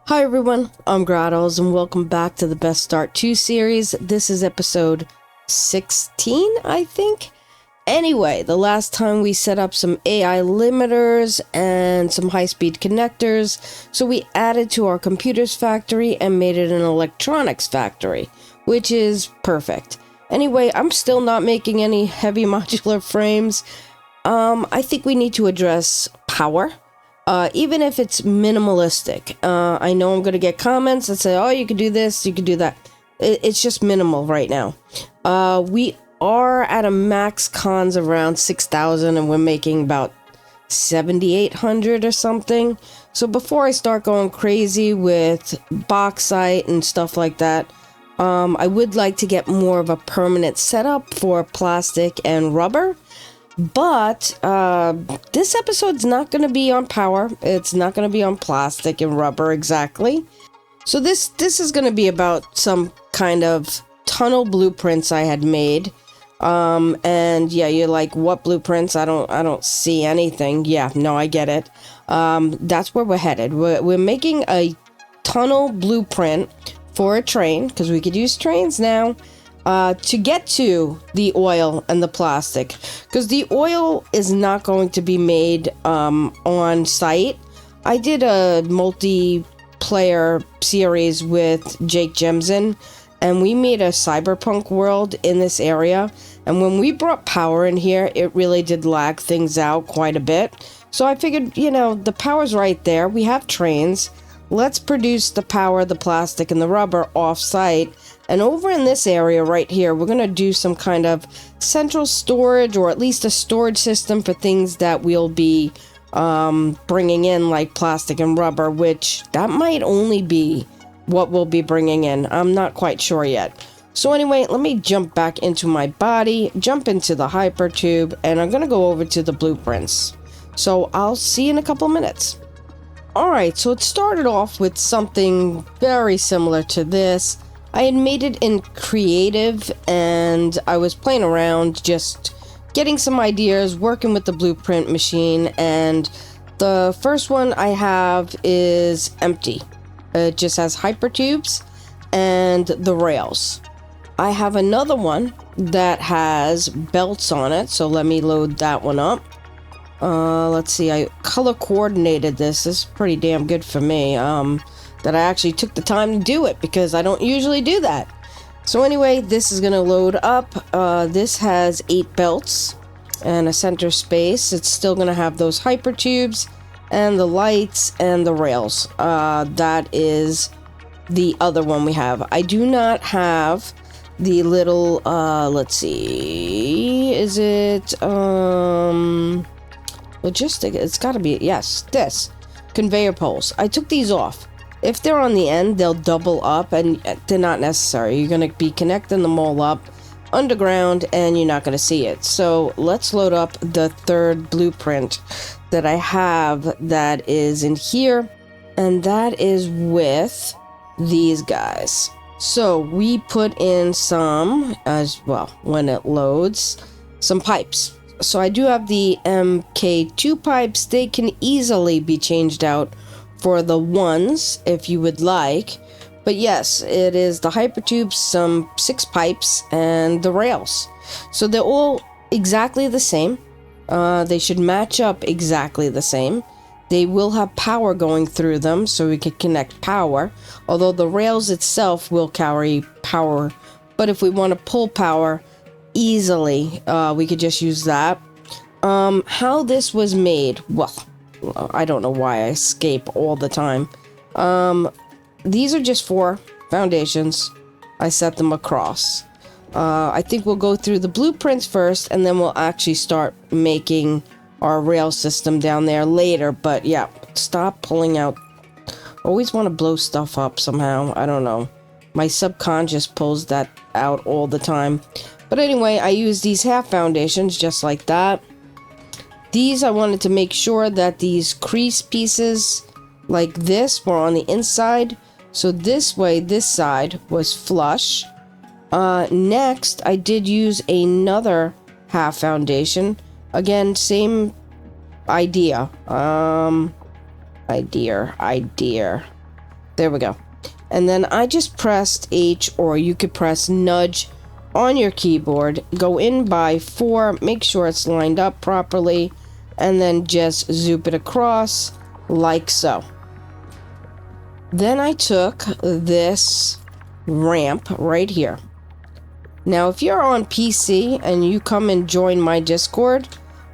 Hi everyone, I'm Grattles and welcome back to the Best Start 2 series. This is episode 16, I think. Anyway, the last time we set up some AI limiters and some high-speed connectors, so we added to our computers factory and made it an electronics factory, which is perfect. Anyway, I'm still not making any heavy modular frames. I think we need to address power. Even if it's minimalistic. I know I'm going to get comments that say, oh, you can do this, you can do that. It's just minimal right now. We are at a max cons around 6,000 and we're making about 7,800 or something. So before I start going crazy with bauxite and stuff like that, I would like to get more of a permanent setup for plastic and rubber. But this episode's not going to be on power. It's not going to be on plastic and rubber exactly. So this is going to be about some kind of tunnel blueprints I had made. And yeah, you're like, what blueprints? I don't see anything. Yeah, no, I get it. That's where we're headed. We're making a tunnel blueprint for a train because we could use trains now. To get to the oil and the plastic, because the oil is not going to be made on site. I did a multiplayer series with Jake Jemsen, and we made a cyberpunk world in this area. And when we brought power in here, it really did lag things out quite a bit. So I figured, the power's right there. We have trains. Let's produce the power, the plastic, and the rubber off-site. And over in this area right here, we're going to do some kind of central storage, or at least a storage system for things that we'll be bringing in, like plastic and rubber, which that might only be what we'll be bringing in. I'm not quite sure yet. So anyway, let me jump back into my body, jump into the hypertube, and I'm going to go over to the blueprints. So I'll see you in a couple minutes. Alright, so it started off with something very similar to this. I had made it in creative and I was playing around, just getting some ideas, working with the blueprint machine, and the first one I have is empty. It just has hypertubes and the rails. I have another one that has belts on it, so let me load that one up. Let's see, I color coordinated this. This is pretty damn good for me. That I actually took the time to do it because I don't usually do that. So anyway, this is going to load up. This has 8 belts and a center space. It's still going to have those hypertubes and the lights and the rails. That is the other one we have. I do not have the little, let's see, is it, logistic? It's got to be, yes, this. Conveyor poles. I took these off. If they're on the end, they'll double up, and they're not necessary. You're going to be connecting them all up underground, and you're not going to see it. So let's load up the third blueprint that I have that is in here, and that is with these guys. So we put in some, as well, when it loads, some pipes. So I do have the MK2 pipes. They can easily be changed out for the ones if you would like, but yes, it is the hypertubes, some 6 pipes, and the rails. So they're all exactly the same. They should match up exactly the same. They will have power going through them, so we can connect power, although the rails itself will carry power. But if we want to pull power easily, we could just use that. How this was made, well, I don't know why I escape all the time. These are just 4 foundations. I set them across. I think we'll go through the blueprints first, and then we'll actually start making our rail system down there later. But yeah, stop pulling out. Always want to blow stuff up somehow. I don't know. My subconscious pulls that out all the time. But anyway, I use these half foundations just like that. These, I wanted to make sure that these crease pieces like this were on the inside. So this way, this side was flush. Next, I did use another half foundation. Again, same idea. Idea. There we go. And then I just pressed H, or you could press nudge on your keyboard. Go in by 4, make sure it's lined up properly, and then just zoop it across like so. Then I took this ramp right here. Now, if you're on PC and you come and join my Discord,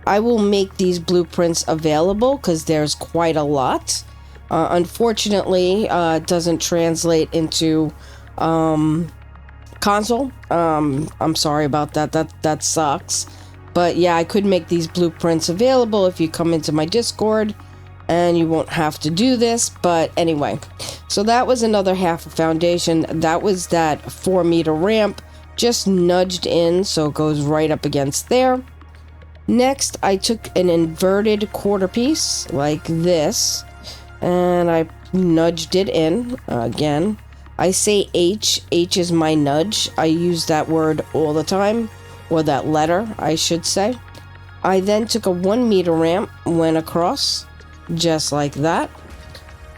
I will make these blueprints available because there's quite a lot. Unfortunately, it doesn't translate into console. I'm sorry about that. That sucks. But yeah, I could make these blueprints available if you come into my Discord, and you won't have to do this. But anyway, so that was another half of foundation. That was that 4-meter ramp, just nudged in so it goes right up against there. Next, I took an inverted quarter piece like this, and I nudged it in again. I say H. H is my nudge. I use that word all the time, or that letter, I should say. I then took a 1-meter ramp, went across, just like that.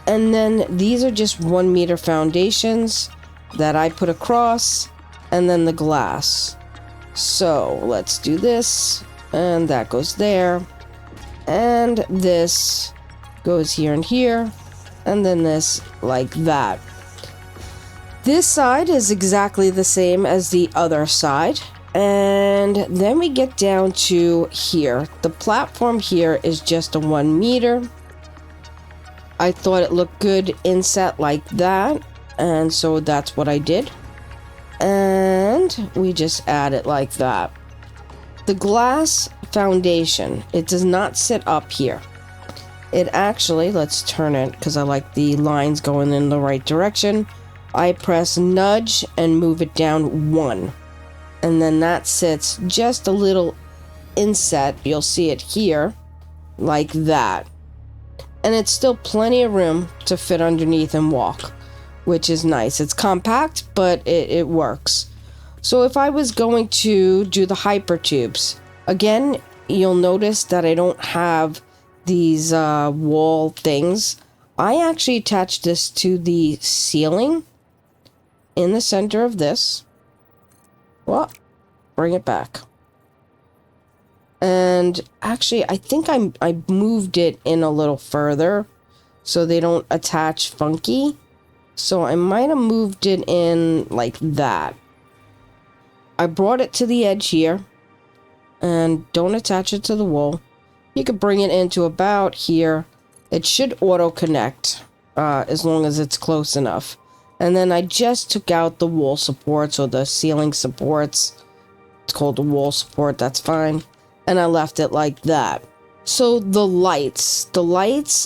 And then these are just 1-meter foundations that I put across, and then the glass. So let's do this, and that goes there, and this goes here and here, and then this like that. This side is exactly the same as the other side. And then we get down to here. The platform here is just a 1 meter. I thought it looked good inset like that, and so that's what I did. And we just add it like that. The glass foundation, it does not sit up here. It actually, let's turn it because I like the lines going in the right direction. I press nudge and move it down 1. And then that sits just a little inset. You'll see it here, like that. And it's still plenty of room to fit underneath and walk, which is nice. It's compact, but it works. So if I was going to do the hyper tubes, again, you'll notice that I don't have these wall things. I actually attached this to the ceiling in the center of this. Well, bring it back. And actually, I think I moved it in a little further so they don't attach funky. So I might have moved it in like that. I brought it to the edge here, and don't attach it to the wall. You could bring it into about here. It should auto connect as long as it's close enough. And then I just took out the wall supports, or the ceiling supports. It's called the wall support, that's fine. And I left it like that. So the lights,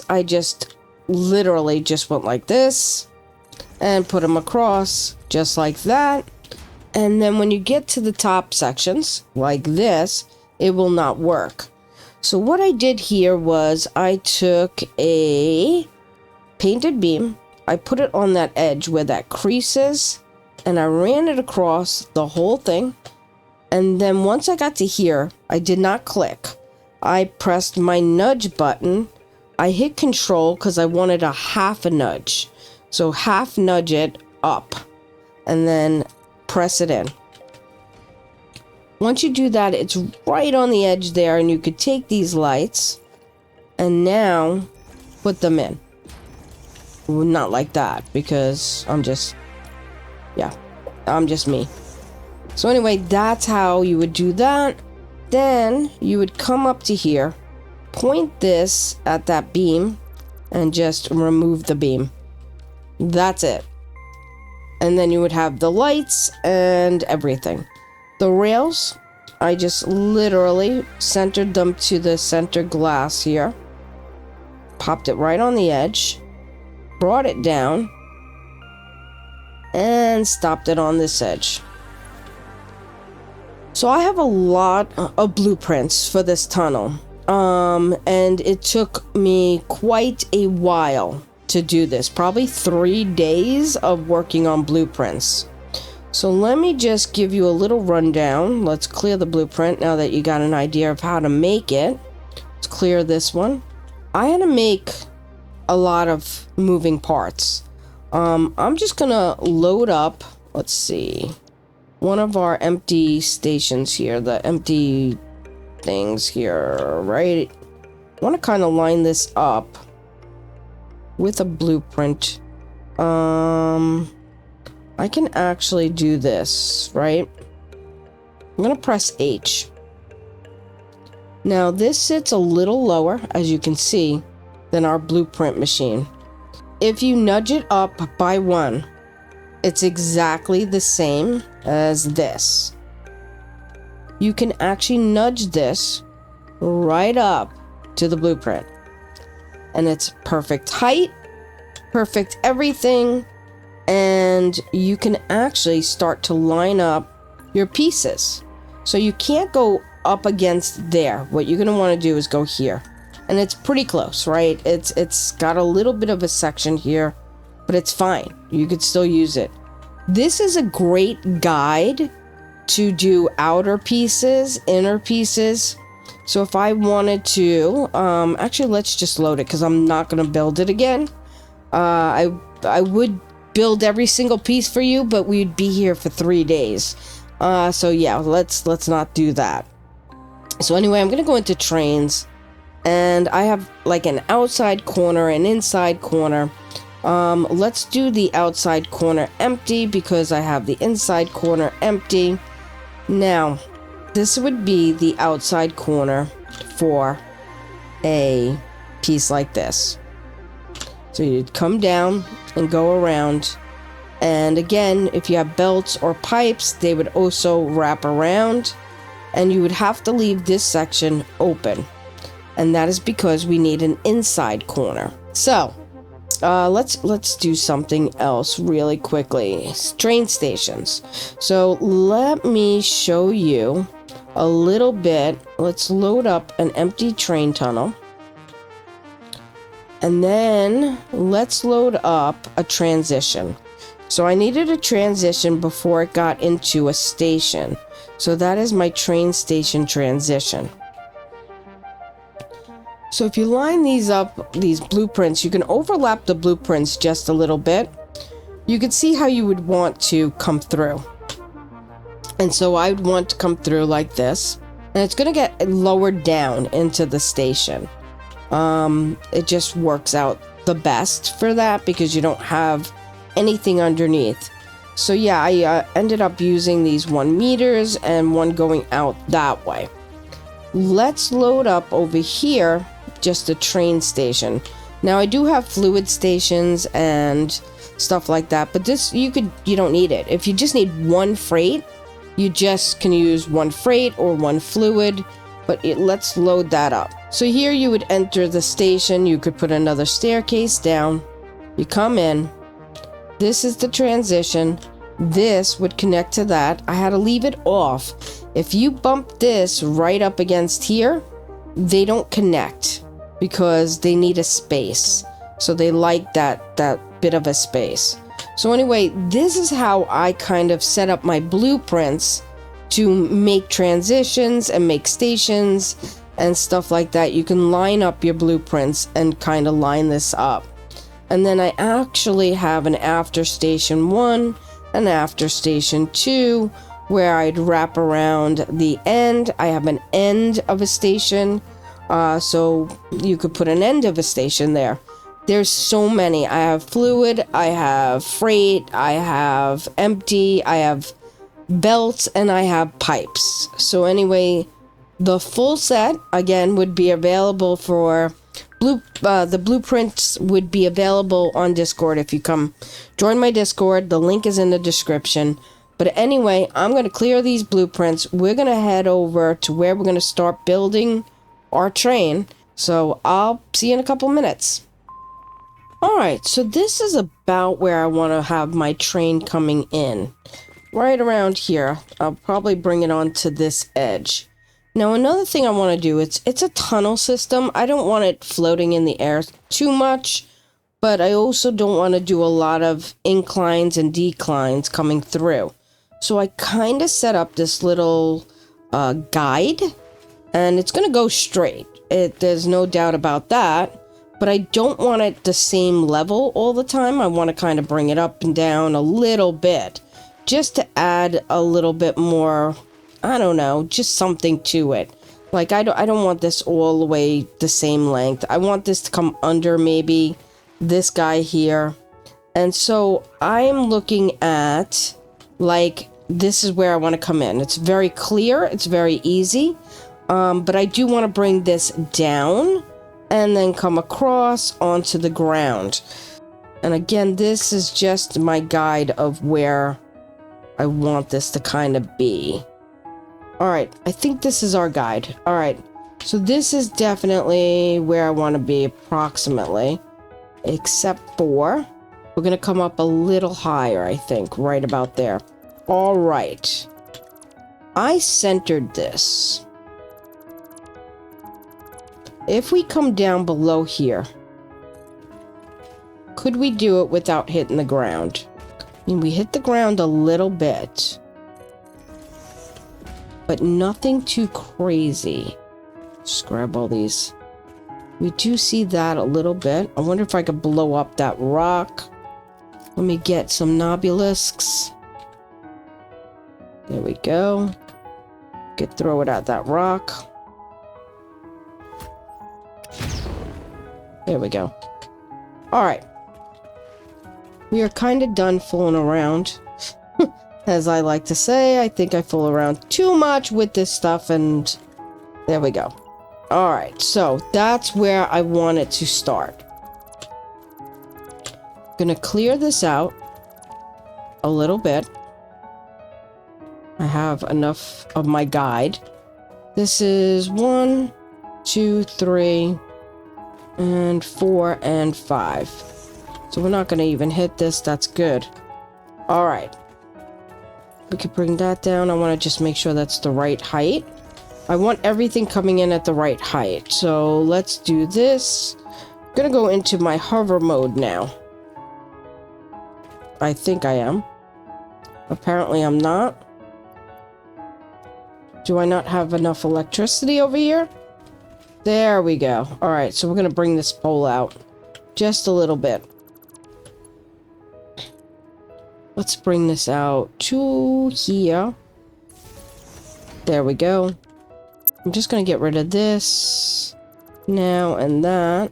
I just literally just went like this and put them across just like that. And then when you get to the top sections like this, it will not work. So what I did here was I took a painted beam, I put it on that edge where that crease is, and I ran it across the whole thing. And then once I got to here, I did not click. I pressed my nudge button. I hit control because I wanted a half a nudge. So half nudge it up and then press it in. Once you do that, it's right on the edge there, and you could take these lights and now put them in. Well, not like that, because I'm just me. So anyway, that's how you would do that. Then you would come up to here, point this at that beam, and just remove the beam. That's it. And then you would have the lights and everything. The rails, I just literally centered them to the center glass here. Popped it right on the edge. Brought it down. And stopped it on this edge. So I have a lot of blueprints for this tunnel. And it took me quite a while to do this. Probably 3 days of working on blueprints. So let me just give you a little rundown. Let's clear the blueprint now that you got an idea of how to make it. Let's clear this one. I had to make a lot of moving parts. I'm just gonna load up, let's see, one of our empty stations here, the empty things here, right? I want to kind of line this up with a blueprint. I can actually do this, right? I'm gonna press H. Now this sits a little lower, as you can see, than our blueprint machine. If you nudge it up by 1, it's exactly the same as this. You can actually nudge this right up to the blueprint. And it's perfect height, perfect everything, and you can actually start to line up your pieces. So you can't go up against there. What you're going to want to do is go here. And it's pretty close, right? It's got a little bit of a section here, but it's fine. You could still use it. This is a great guide to do outer pieces, inner pieces. So if I wanted to, actually let's just load it because I'm not going to build it again. I would build every single piece for you, but we'd be here for 3 days. So yeah, let's not do that. So anyway, I'm going to go into trains, and I have like an outside corner, an inside corner. Let's do the outside corner empty because I have the inside corner empty. Now, this would be the outside corner for a piece like this. So you'd come down and go around. And again, if you have belts or pipes, they would also wrap around. And you would have to leave this section open. And that is because we need an inside corner. So, let's do something else really quickly. Train stations. So let me show you a little bit. Let's load up an empty train tunnel. And then let's load up a transition. So I needed a transition before it got into a station. So that is my train station transition. So if you line these up, these blueprints, you can overlap the blueprints just a little bit. You can see how you would want to come through. And so I would want to come through like this. And it's going to get lowered down into the station. It just works out the best for that because you don't have anything underneath. So yeah, I ended up using these 1 meters and one going out that way. Let's load up over here just a train station. Now I do have fluid stations and stuff like that, but this you don't need it. If you just need 1 freight, you just can use 1 freight or 1 fluid, but let's load that up. So here you would enter the station. You could put another staircase down. You come in. This is the transition. This would connect to that. I had to leave it off. If you bump this right up against here, they don't connect because they need a space. So they like that bit of a space. So anyway, this is how I kind of set up my blueprints to make transitions and make stations and stuff like that. You can line up your blueprints and kind of line this up. And then I actually have an after station 1, an after station 2, where I'd wrap around the end. I have an end of a station, so you could put an end of a station there. There's so many. I have fluid, I have freight, I have empty, I have belts, and I have pipes. So anyway, the full set, again, would be available for the blueprints would be available on Discord if you come join my Discord. The link is in the description. But anyway, I'm going to clear these blueprints. We're going to head over to where we're going to start building our train. So I'll see you in a couple minutes. Alright, so this is about where I want to have my train coming in. Right around here. I'll probably bring it onto this edge. Now another thing I want to do, it's a tunnel system. I don't want it floating in the air too much, but I also don't want to do a lot of inclines and declines coming through. So I kind of set up this little guide, and it's going to go straight. There's no doubt about that, but I don't want it the same level all the time. I want to kind of bring it up and down a little bit, just to add a little bit more, I don't know, just something to it. Like, I don't want this all the way the same length. I want this to come under maybe this guy here. And so I'm looking at, like, this is where I want to come in. It's very clear. It's very easy. But I do want to bring this down and then come across onto the ground. And again, this is just my guide of where I want this to kind of be. All right, I think this is our guide. All right, so this is definitely where I want to be approximately, except for we're going to come up a little higher, I think, right about there. All right, I centered this. If we come down below here, could we do it without hitting the ground? I mean, we hit the ground a little bit, but nothing too crazy. Just grab all these. We do see that a little bit. I wonder if I could blow up that rock. Let me get some nobulisks. There we go. Could throw it at that rock. There we go. All right. We are kind of done fooling around. As I like to say, I think I fool around too much with this stuff, and there we go. All right, so that's where I want it to start. Gonna clear this out a little bit. I have enough of my guide. This is 1, 2, 3, and 4, and 5. So we're not gonna even hit this. That's good. All right. We could bring that down. I want to just make sure that's the right height. I want everything coming in at the right height. So let's do this. I'm going to go into my hover mode now. I think I am. Apparently I'm not. Do I not have enough electricity over here? There we go. All right, so we're going to bring this pole out just a little bit. Let's bring this out to here. There we go. I'm just going to get rid of this now and that.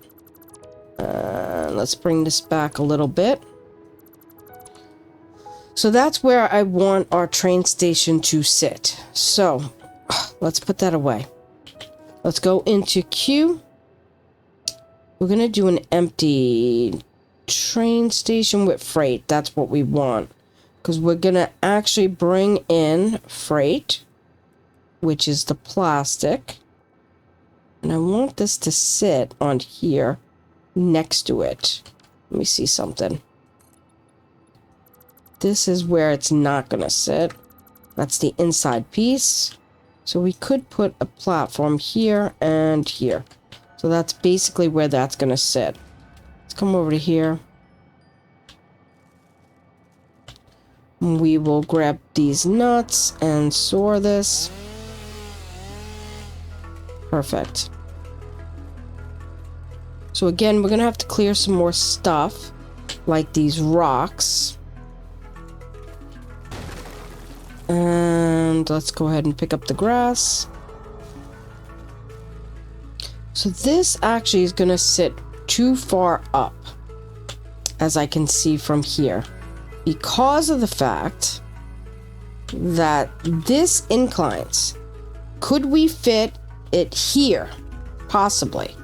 Let's bring this back a little bit. So that's where I want our train station to sit. So let's put that away. Let's go into Q. We're going to do an empty train station with freight. That's what we want, because we're gonna actually bring in freight, which is the plastic, and I want this to sit on here next to it. Let me see something. This is where it's not gonna sit. That's the inside piece, so we could put a platform here and here. So that's basically where that's gonna sit. Let's come over to here. We will grab these nuts and saw this. Perfect. So again, we're gonna have to clear some more stuff, like these rocks. And let's go ahead and pick up the grass. So this actually is gonna sit too far up, as I can see from here, because of the fact that this inclines. Could we fit it here? Possibly.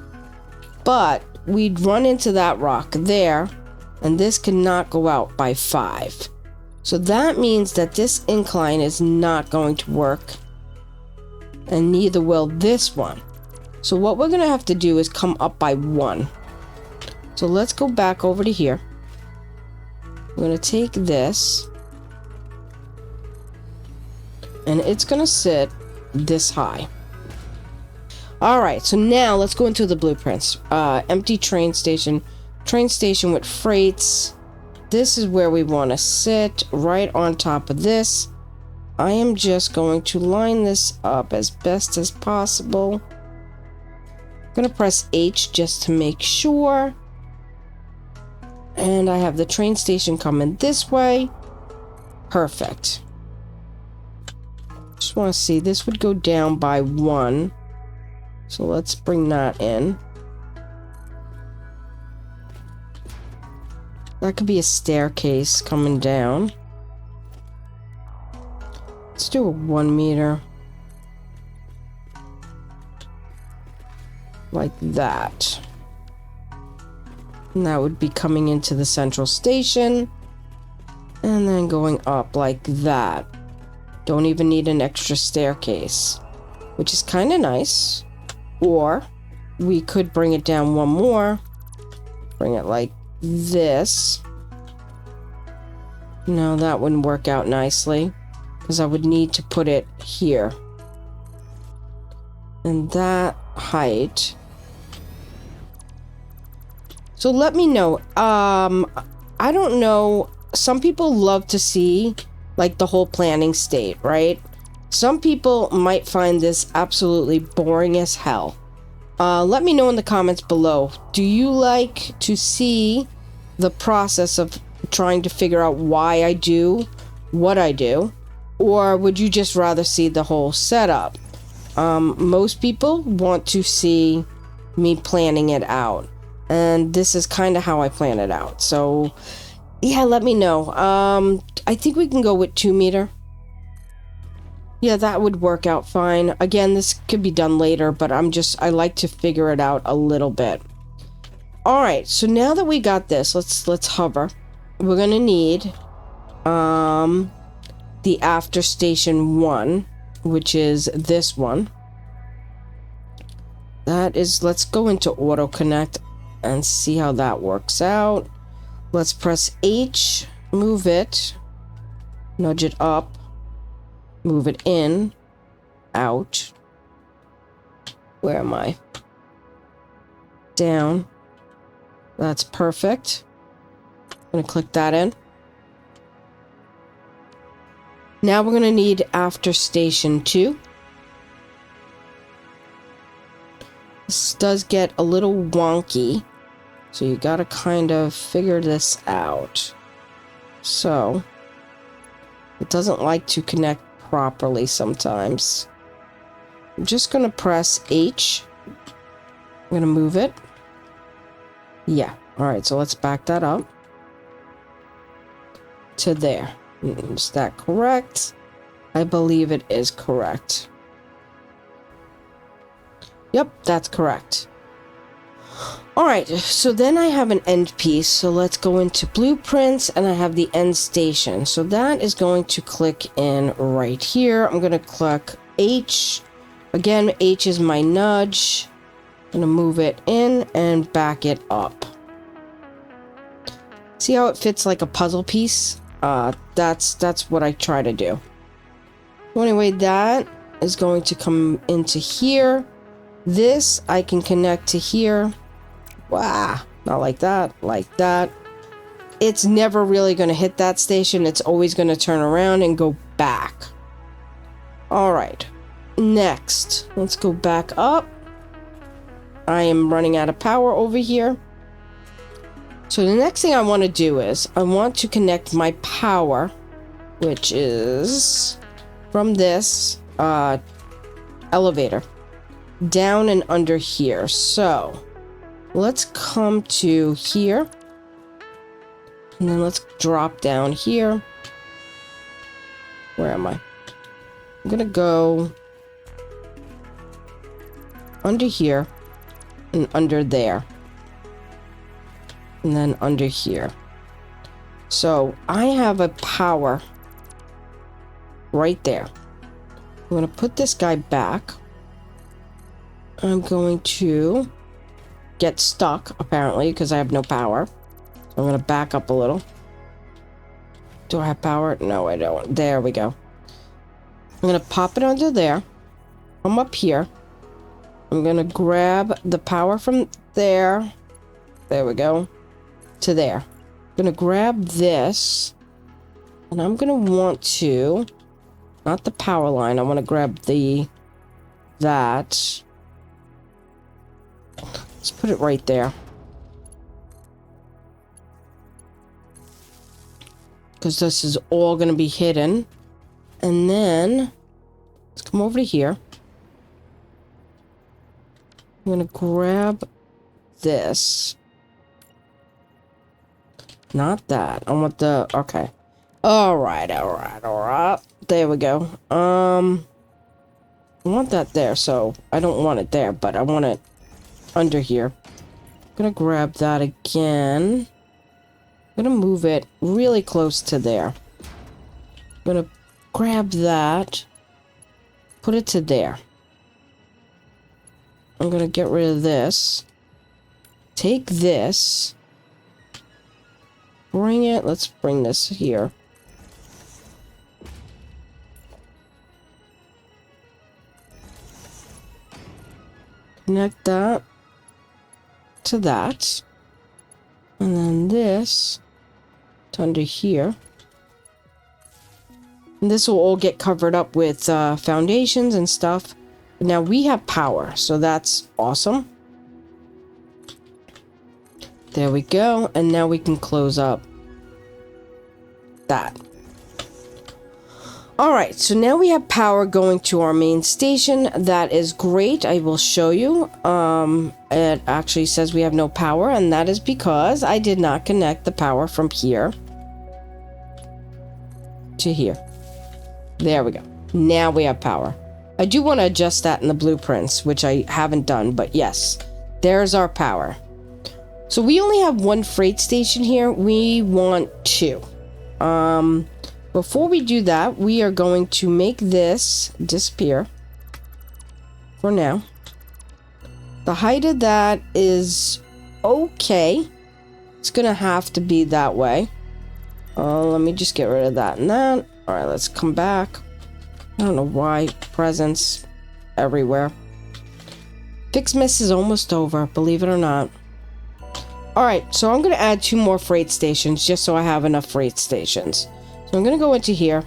But we'd run into that rock there, and this cannot go out by 5. So that means that this incline is not going to work, and neither will this one. So what we're going to have to do is come up by 1. So let's go back over to here. We're going to take this, and it's going to sit this high. Alright, so now let's go into the blueprints. Empty train station with freights. This is where we want to sit, right on top of this. I am just going to line this up as best as possible. gonna press H just to make sure. And I have the train station coming this way. Perfect. Just want to see, this would go down by 1. So let's bring that in. That could be a staircase coming down. Let's do a 1 meter. Like that. And that would be coming into the central station. And then going up like that. Don't even need an extra staircase. Which is kind of nice. Or we could bring it down 1 more. Bring it like this. No, that wouldn't work out nicely. Because I would need to put it here. And that height. So let me know. I don't know. Some people love to see like the whole planning state, right? Some people might find this absolutely boring as hell. Let me know in the comments below. Do you like to see the process of trying to figure out why I do what I do? Or would you just rather see the whole setup? Most people want to see me planning it out. And this is kind of how I plan it out. So, yeah, let me know. I think we can go with 2 meter. Yeah, that would work out fine. Again, this could be done later, but I like to figure it out a little bit. All right, so now that we got this, let's hover. We're gonna need the after station 1, which is this one. That is, let's go into auto connect and see how that works out. Let's press H, move it, nudge it up, move it in, out. Where am I? Down. That's perfect. I'm gonna click that in. Now we're gonna need after station 2. This does get a little wonky, so you gotta kind of figure this out. So, it doesn't like to connect properly sometimes. I'm just gonna press H. I'm gonna move it. Yeah, alright, so let's back that up to there. Is that correct? I believe it is correct. Yep, that's correct. Alright, so then I have an end piece, so let's go into blueprints, and I have the end station. So that is going to click in right here. I'm going to click H. Again, H is my nudge. I'm going to move it in and back it up. See how it fits like a puzzle piece? That's what I try to do. So anyway, that is going to come into here. This I can connect to here. Wow, not like that, like that. It's never really going to hit that station. It's always going to turn around and go back. All right, next, let's go back up. I am running out of power over here. So the next thing I want to do is I want to connect my power, which is from this elevator down and under here. So let's come to here, and then let's drop down here. Where am I? I'm gonna go under here and under there, and then under here. So I have a power right there. I'm gonna put this guy back. I'm going to get stuck, apparently, because I have no power. So I'm going to back up a little. Do I have power? No, I don't. There we go. I'm going to pop it under there. I'm up here. I'm going to grab the power from there. There we go. To there. I'm going to grab this. And I'm going to want to... Not the power line. I want to grab that... Let's put it right there. Because this is all going to be hidden. And then, let's come over to here. I'm going to grab this. Not that. I want the... Okay. Alright. There we go. I want that there, so I don't want it there, but I want it under here. I'm gonna grab that again. I'm gonna move it really close to there. I'm gonna grab that. Put it to there. I'm gonna get rid of this. Take this. Bring it. Let's bring this here. Connect that to that. And then this to under here. And this will all get covered up with foundations and stuff. But now we have power, so that's awesome. There we go. And now we can close up that. Alright, so now we have power going to our main station. That is great. I will show you. It actually says we have no power, and that is because I did not connect the power from here to here. There we go. Now we have power. I do want to adjust that in the blueprints, which I haven't done, but yes, there's our power. So we only have one freight station here. We want two. Before we do that, we are going to make this disappear for now. The height of that is okay. It's gonna have to be that way. Let me just get rid of that and that. All right, let's come back. I don't know why. Presents everywhere. Fixmas is almost over, believe it or not. All right, so I'm gonna add 2 more freight stations just so I have enough freight stations. So I'm going to go into here,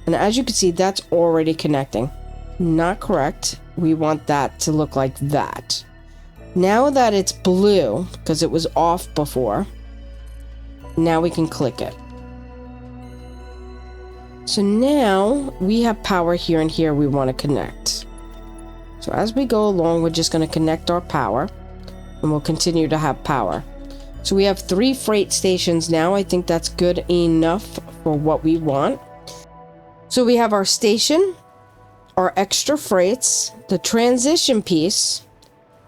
and as you can see, that's already connecting. Not correct. We want that to look like that. Now that it's blue, because it was off before, now we can click it. So now we have power here and here we want to connect. So as we go along, we're just going to connect our power, and we'll continue to have power. So we have 3 freight stations now. I think that's good enough for what we want. So we have our station, our extra freights, the transition piece,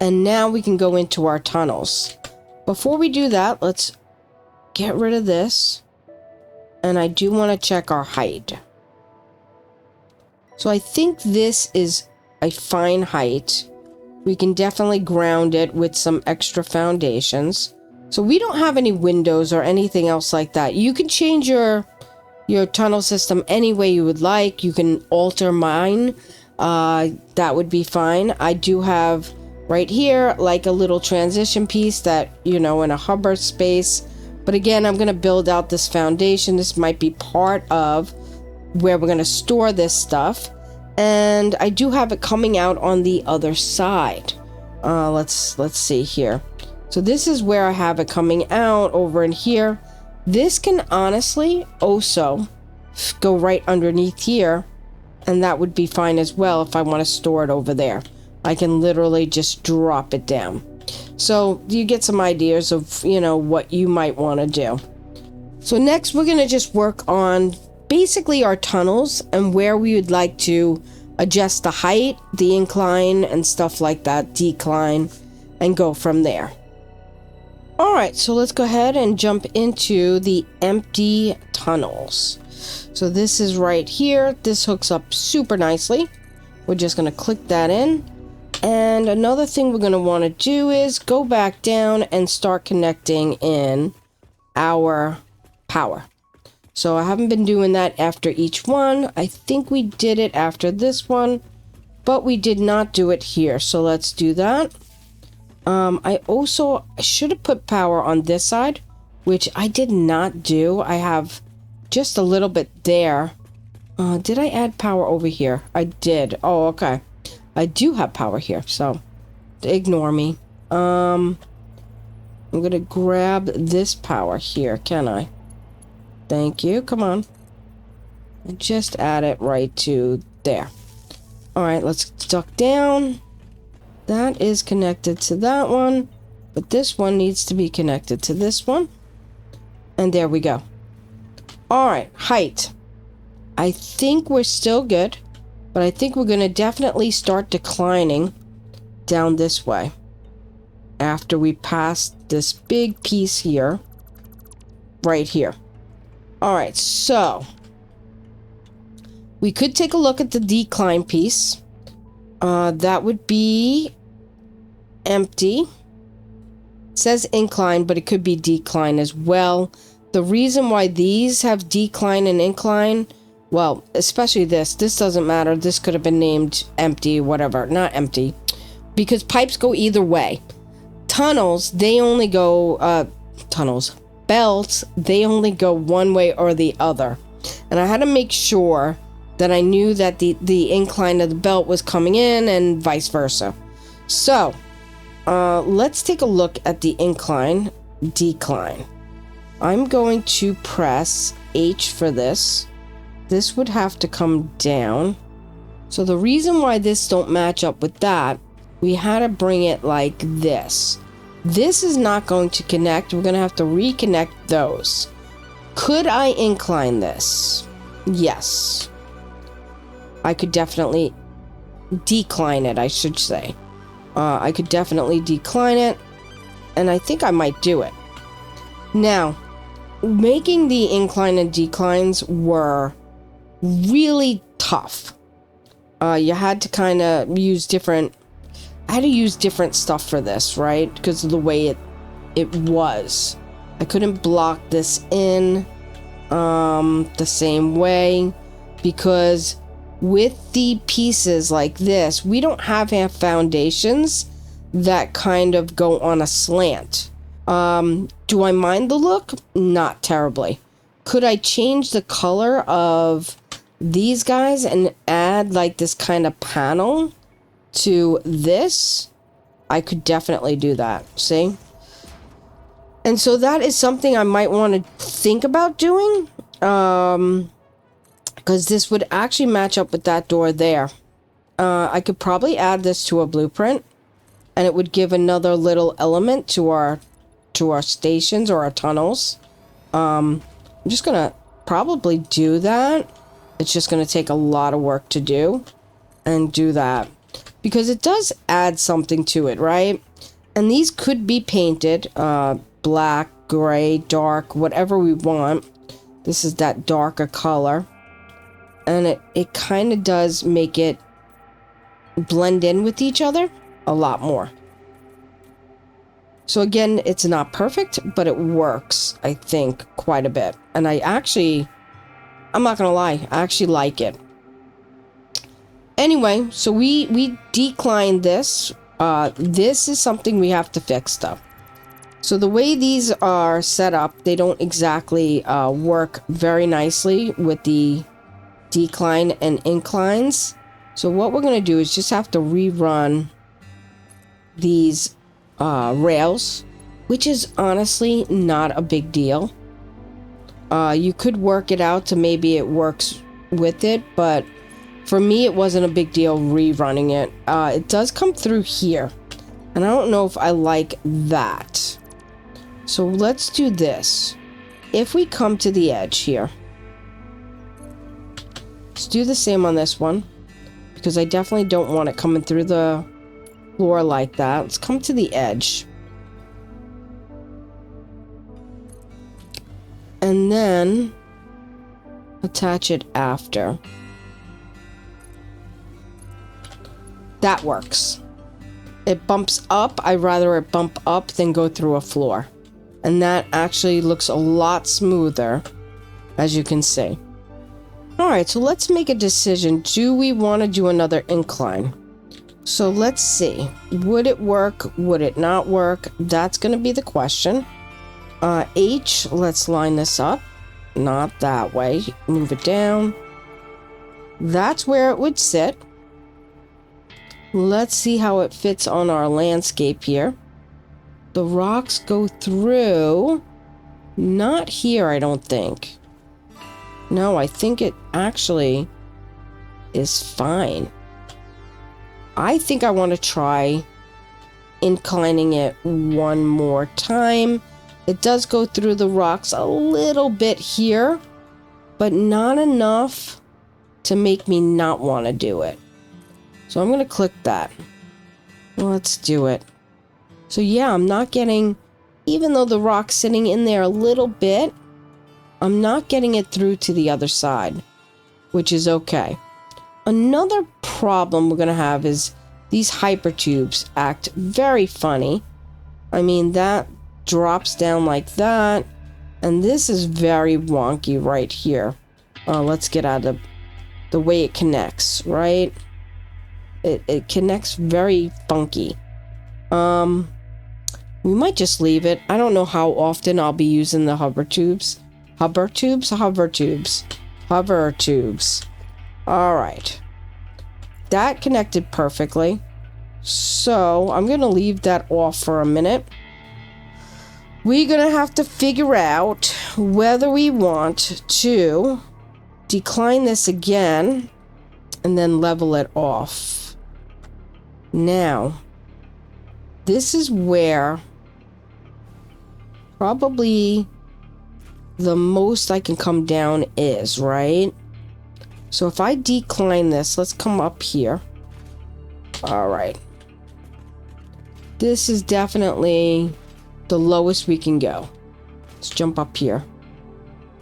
and now we can go into our tunnels. Before we do that, let's get rid of this. And I do want to check our height. So I think this is a fine height. We can definitely ground it with some extra foundations. So we don't have any windows or anything else like that. You can change your tunnel system any way you would like. You can alter mine. That would be fine. I do have right here like a little transition piece that, you know, in a hubber space. But again, I'm going to build out this foundation. This might be part of where we're going to store this stuff. And I do have it coming out on the other side. Let's see here. So this is where I have it coming out over in here. This can honestly also go right underneath here, and that would be fine as well if I want to store it over there. I can literally just drop it down. So you get some ideas of, you know, what you might want to do. So next we're going to just work on basically our tunnels and where we would like to adjust the height, the incline, and stuff like that, decline, and go from there. Alright, so let's go ahead and jump into the empty tunnels. So this is right here. This hooks up super nicely. We're just going to click that in. And another thing we're going to want to do is go back down and start connecting in our power. So I haven't been doing that after each one. I think we did it after this one, but we did not do it here. So let's do that. I should have put power on this side, which I did not do. I have just a little bit there. Did I add power over here? I did. Oh, okay. I do have power here, so ignore me. I'm gonna grab this power here, can I? Thank you, come on. And just add it right to there. Alright, let's duck down. That is connected to that one, but this one needs to be connected to this one. And there we go. Alright, height. I think we're still good, but I think we're going to definitely start declining down this way after we pass this big piece here, right here. Alright, so we could take a look at the decline piece. That would be empty. It says incline, but it could be decline as well. The reason why these have decline and incline, well, especially this doesn't matter. This could have been named empty, whatever. Not empty, because pipes go either way. Tunnels, they only go, belts, they only go one way or the other. And I had to make sure that I knew that the incline of the belt was coming in and vice versa. So, let's take a look at the incline, decline. I'm going to press H for this. This would have to come down. So the reason why this don't match up with that, we had to bring it like this. This is not going to connect. We're going to have to reconnect those. Could I incline this? Yes. I could definitely decline it, I should say. I could definitely decline it, and I think I might do it. Now, making the incline and declines were really tough. You had to kind of use different... I had to use different stuff for this, right? Because of the way it was. I couldn't block this in the same way, because with the pieces like this, we don't have foundations that kind of go on a slant. Do I mind the look? Not terribly. Could I change the color of these guys and add like this kind of panel to this? I could definitely do that, see? And so that is something I might want to think about doing. Because this would actually match up with that door there. I could probably add this to a blueprint, and it would give another little element to our stations or our tunnels. I'm just gonna probably do that. It's just gonna take a lot of work to do, and do that, because it does add something to it, right? And these could be painted black, gray, dark, whatever we want. This is that darker color. And it kind of does make it blend in with each other a lot more. So again, it's not perfect, but it works, I think, quite a bit. And I'm not gonna lie, I actually like it. Anyway, so we declined this. This is something we have to fix, though. So the way these are set up, they don't exactly work very nicely with the decline and inclines. So what we're going to do is just have to rerun these rails, which is honestly not a big deal. You could work it out to maybe it works with it, but for me it wasn't a big deal rerunning it. It does come through here, and I don't know if I like that. So let's do this. If we come to the edge here, let's do the same on this one, because I definitely don't want it coming through the floor like that. Let's come to the edge. And then attach it after. That works. It bumps up. I'd rather it bump up than go through a floor. And that actually looks a lot smoother, as you can see. Alright, so let's make a decision. Do we want to do another incline? So let's see. Would it work? Would it not work? That's going to be the question. H, let's line this up. Not that way. Move it down. That's where it would sit. Let's see how it fits on our landscape here. the rocks go through. Not here, I don't think. No, I think it actually is fine. I think I want to try inclining it one more time. It does go through the rocks a little bit here, but not enough to make me not want to do it. So I'm going to click that. Let's do it. So yeah, I'm not getting, even though the rock's sitting in there a little bit, I'm not getting it through to the other side, which is okay. Another problem we're going to have is these hypertubes act very funny. I mean, that drops down like that, and this is very wonky right here. Let's get out of the way it connects, right? It connects very funky. We might just leave it. I don't know how often I'll be using the hover tubes. Hover tubes? Hover tubes. Hover tubes. Alright. That connected perfectly. So, I'm going to leave that off for a minute. We're going to have to figure out whether we want to decline this again and then level it off. Now, this is where probably the most I can come down is, right? So if I decline this, let's come up here. All right. This is definitely the lowest we can go. Let's jump up here.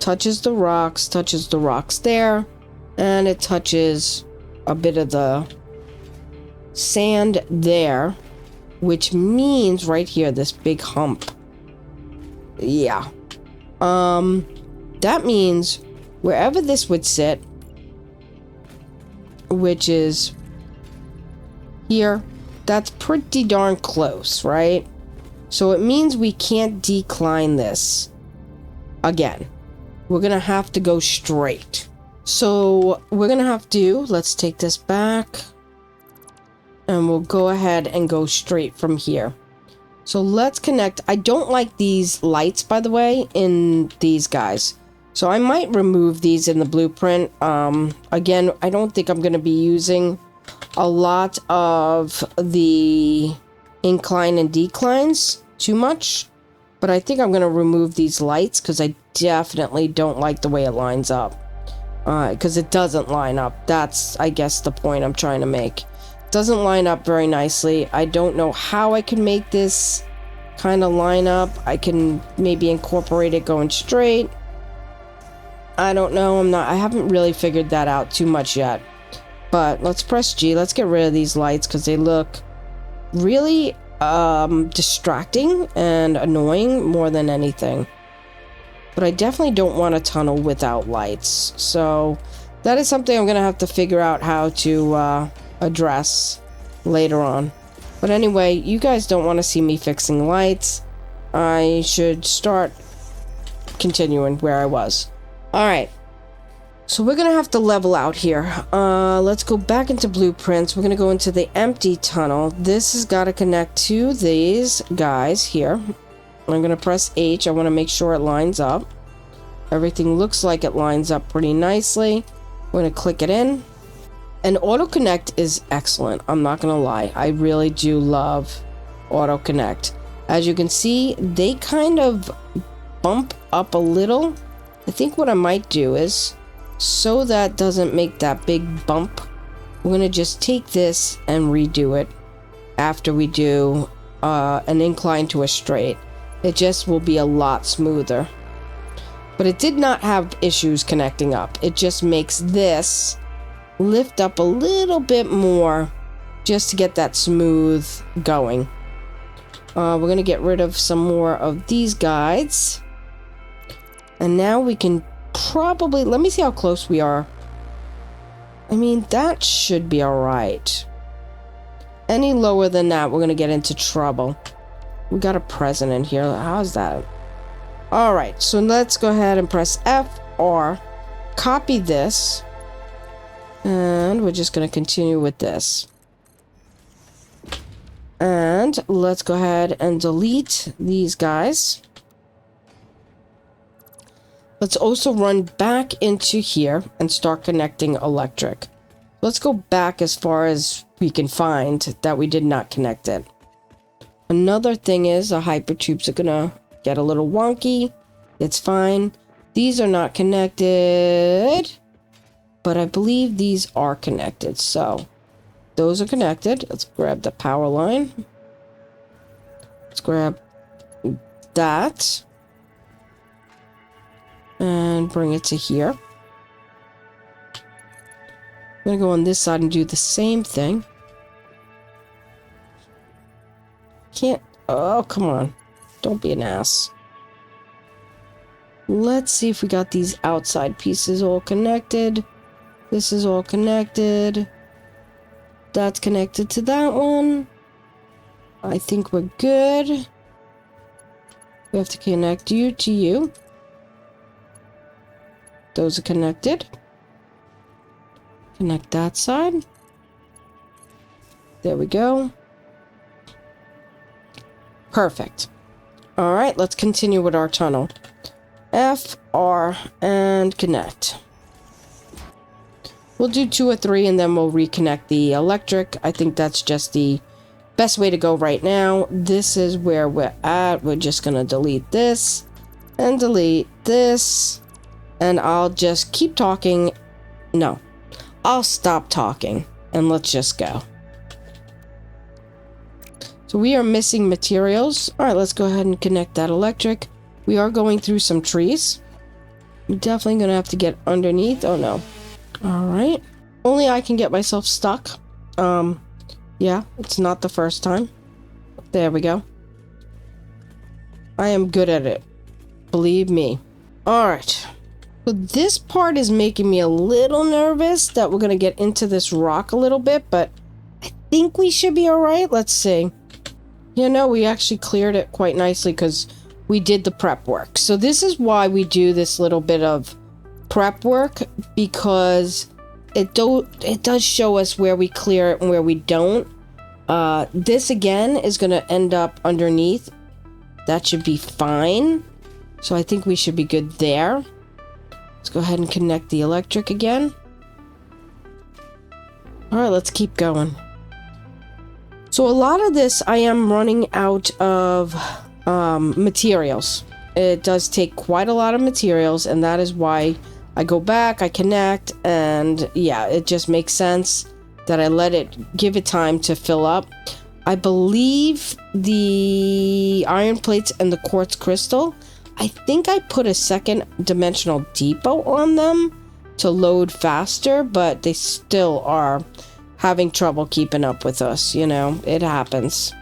Touches the rocks there, and it touches a bit of the sand there, which means right here, this big hump. Yeah. That means wherever this would sit, which is here, that's pretty darn close, right? So it means we can't decline this again. We're gonna have to go straight. So we're gonna have to, let's take this back, and we'll go ahead and go straight from here. So let's connect. I don't like these lights, by the way, in these guys. So I might remove these in the blueprint. Again, I don't think I'm going to be using a lot of the incline and declines too much. But I think I'm going to remove these lights because I definitely don't like the way it lines up. Because it doesn't line up. That's, I guess, the point I'm trying to make. Doesn't line up very nicely. I don't know how I can make this kind of line up. I can maybe incorporate it going straight. I don't know. I haven't really figured that out too much yet. But let's press G. Let's get rid of these lights because they look really distracting and annoying more than anything. But I definitely don't want a tunnel without lights. So that is something I'm going to have to figure out how to address later on. But anyway, you guys don't want to see me fixing lights. I should start continuing where I was. Alright, so we're gonna have to level out here. Let's go back into blueprints. We're gonna go into the empty tunnel. This has got to connect to these guys here. I'm gonna press H. I want to make sure it lines up. Everything looks like it lines up pretty nicely. I'm gonna click it in. And auto connect is excellent. I'm not gonna lie. I really do love auto connect. As you can see, they kind of bump up a little. I think what I might do is, so that doesn't make that big bump, we're gonna just take this and redo it after we do an incline to a straight. It just will be a lot smoother. But it did not have issues connecting up. It just makes this lift up a little bit more just to get that smooth going. We're gonna get rid of some more of these guides. And now we can probably, let me see how close we are. I mean, that should be alright. Any lower than that, we're gonna get into trouble. We got a present in here. How's that? Alright, so let's go ahead and press F or copy this. And we're just gonna continue with this. And let's go ahead and delete these guys. Let's also run back into here and start connecting electric. Let's go back as far as we can find that we did not connect it. Another thing is the hyper tubes are gonna get a little wonky. It's fine. These are not connected, but I believe these are connected. So those are connected. Let's grab the power line. Let's grab that and bring it to here. I'm gonna go on this side and do the same thing. Can't. Oh, come on. Don't be an ass. Let's see if we got these outside pieces all connected. This is all connected. That's connected to that one. I think we're good. We have to connect you to you. Those are connected. Connect that side. There we go. Perfect. All right, let's continue with our tunnel. F, R, and connect. We'll do 2 or 3 and then we'll reconnect the electric. I think that's just the best way to go right now. This is where we're at. We're just gonna delete this and delete this. And I'll just keep talking. No, I'll stop talking and let's just go. So we are missing materials. All right, let's go ahead and connect that electric. We are going through some trees. I'm definitely gonna have to get underneath. Oh no. All right. Only I can get myself stuck. Yeah, it's not the first time. There we go. I am good at it. Believe me. All right. So this part is making me a little nervous that we're gonna get into this rock a little bit, but I think we should be all right. Let's see. You know, we actually cleared it quite nicely because we did the prep work. So this is why we do this little bit of prep work, because it does show us where we clear it and where we don't. This again is going to end up underneath. That should be fine. So I think we should be good there. Let's go ahead and connect the electric again. All right, let's keep going. So a lot of this I am running out of materials. It does take quite a lot of materials, and that is why I go back, I connect, and yeah, it just makes sense that I let it give it time to fill up. I believe the iron plates and the quartz crystal, I think I put a second dimensional depot on them to load faster, but they still are having trouble keeping up with us, you know, it happens.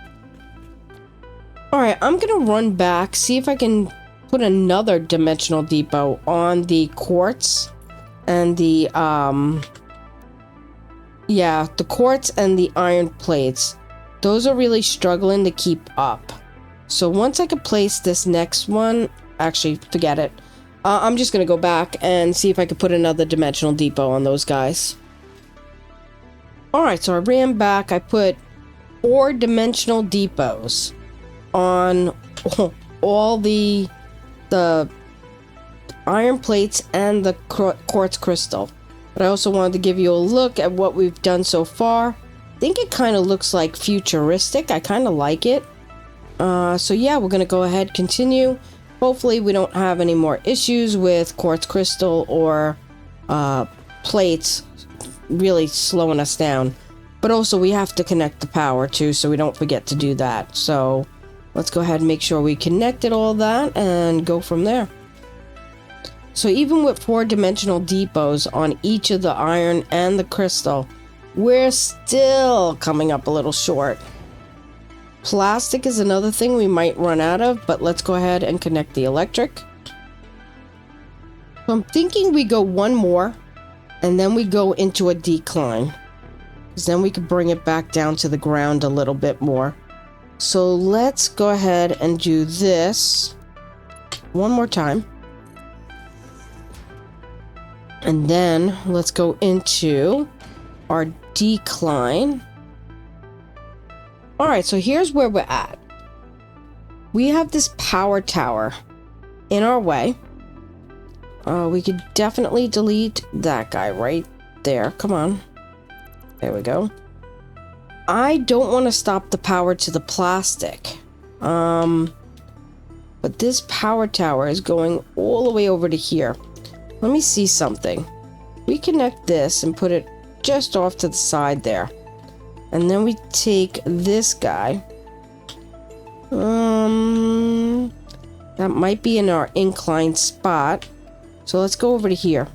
All right, I'm gonna run back, see if I can put another dimensional depot on the quartz and the, yeah, the quartz and the iron plates. Those are really struggling to keep up. So once I can place this next one, actually, forget it. I'm just gonna go back and see if I can put another dimensional depot on those guys. All right, so I ran back, I put 4 dimensional depots on all the iron plates and the quartz crystal. But I also wanted to give you a look at what we've done so far. I think it kind of looks like futuristic. I kind of like it. So yeah, we're going to go ahead, continue. Hopefully we don't have any more issues with quartz crystal or plates really slowing us down. But also we have to connect the power too, so we don't forget to do that. So let's go ahead and make sure we connected all that and go from there. So even with 4 dimensional depots on each of the iron and the crystal, we're still coming up a little short. Plastic is another thing we might run out of, but let's go ahead and connect the electric. So I'm thinking we go one more and then we go into a decline, because then we can bring it back down to the ground a little bit more. So let's go ahead and do this one more time. And then let's go into our decline. Alright, so here's where we're at. We have this power tower in our way. We could definitely delete that guy right there. Come on. There we go. I don't want to stop the power to the plastic. But this power tower is going all the way over to here. Let me see something. We connect this and put it just off to the side there. And then we take this guy. That might be in our inclined spot. So let's go over to here.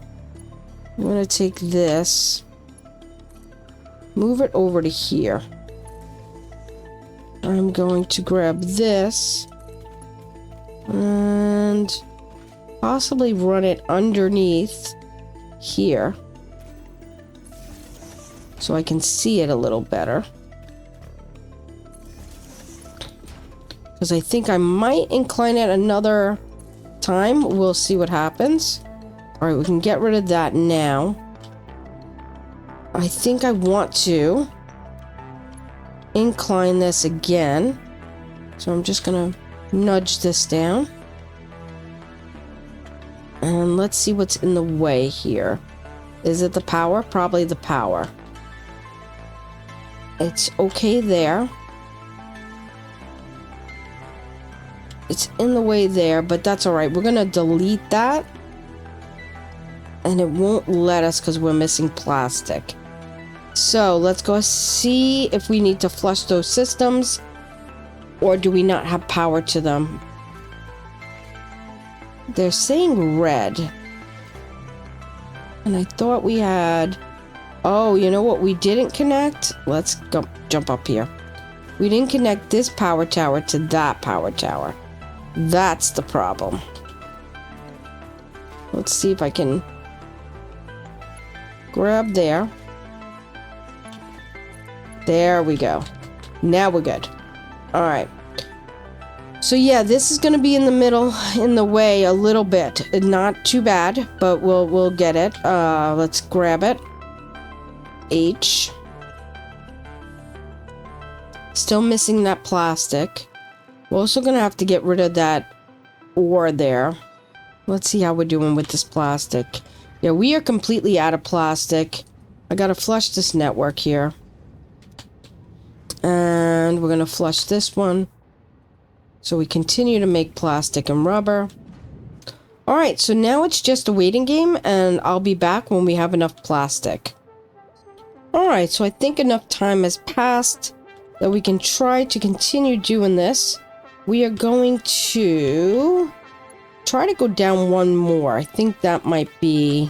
I'm going to take this. Move it over to here. I'm going to grab this. And possibly run it underneath here. So I can see it a little better. Because I think I might incline it another time. We'll see what happens. Alright, we can get rid of that now. I think I want to incline this again. So I'm just going to nudge this down. And let's see what's in the way here. Is it the power? Probably the power. It's okay there. It's in the way there, but that's alright. We're going to delete that. And it won't let us because we're missing plastic. So let's go see if we need to flush those systems. Or do we not have power to them? They're saying red. And I thought we had... Oh, you know what we didn't connect? Let's go, jump up here. We didn't connect this power tower to that power tower. That's the problem. Let's see if I can grab there. There we go. Now we're good. Alright. So yeah, this is going to be in the middle, in the way a little bit. Not too bad, but we'll get it. Let's grab it. H. Still missing that plastic. We're also going to have to get rid of that ore there. Let's see how we're doing with this plastic. Yeah, we are completely out of plastic. I got to flush this network here. And we're going to flush this one. So we continue to make plastic and rubber. Alright, so now it's just a waiting game, and I'll be back when we have enough plastic. Alright, so I think enough time has passed that we can try to continue doing this. We are going to try to go down one more. I think that might be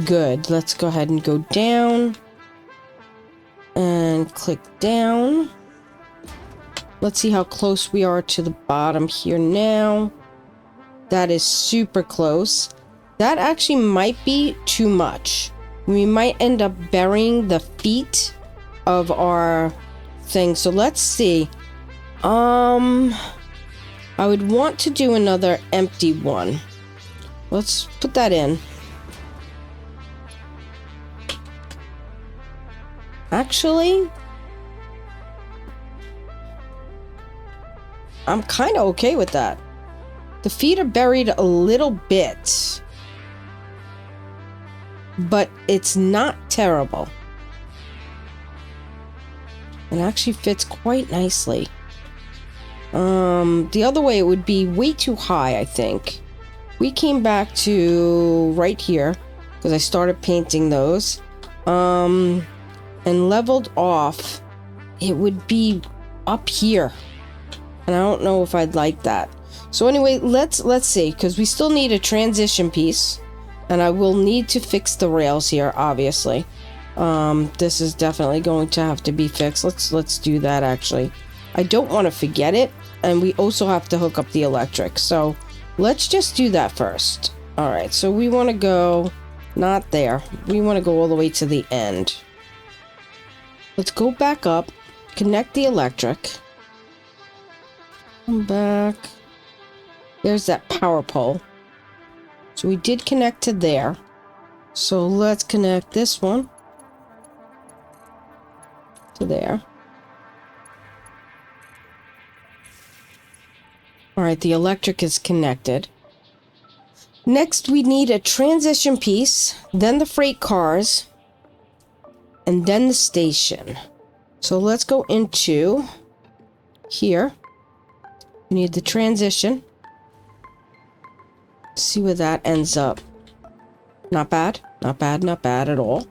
good. Let's go ahead and go down. And click down. Let's see how close we are to the bottom here now. That is super close. That actually might be too much. We might end up burying the feet of our thing. So let's see. I would want to do another empty one. Let's put that in. Actually, I'm kind of okay with that. The feet are buried a little bit, but it's not terrible. It actually fits quite nicely. The other way it would be way too high, I think. We came back to right here because I started painting those. And leveled off, it would be up here. And I don't know if I'd like that. So anyway, let's see, because we still need a transition piece. And I will need to fix the rails here, obviously. This is definitely going to have to be fixed. Let's do that, actually. I don't want to forget it. And we also have to hook up the electric. So let's just do that first. Alright, so we want to go... Not there. We want to go all the way to the end. Let's go back up. Connect the electric. Come back. There's that power pole. So we did connect to there. So let's connect this one to there. All right, the electric is connected. Next, we need a transition piece, then the freight cars, and then the station. So let's go into here. We need the transition. See where that ends up. Not bad, not bad, not bad at all.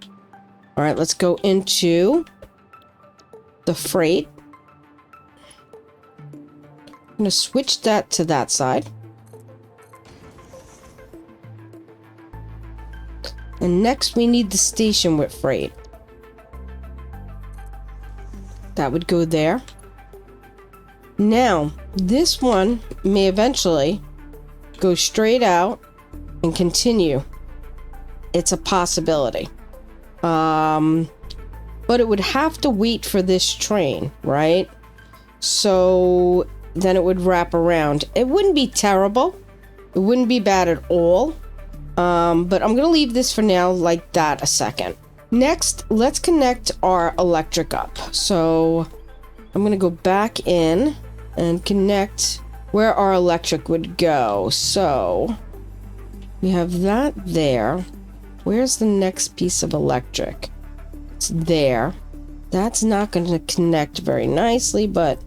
All right, let's go into the freight. I'm going to switch that to that side. And next we need the station with freight. That would go there. Now, this one may eventually go straight out and continue. It's a possibility. But it would have to wait for this train, right? So then it would wrap around. It wouldn't be terrible. It wouldn't be bad at all. But I'm gonna leave this for now like that a second. Next, let's connect our electric up. So I'm gonna go back in and connect where our electric would go. So we have that there. Where's the next piece of electric? It's there. That's not gonna connect very nicely, but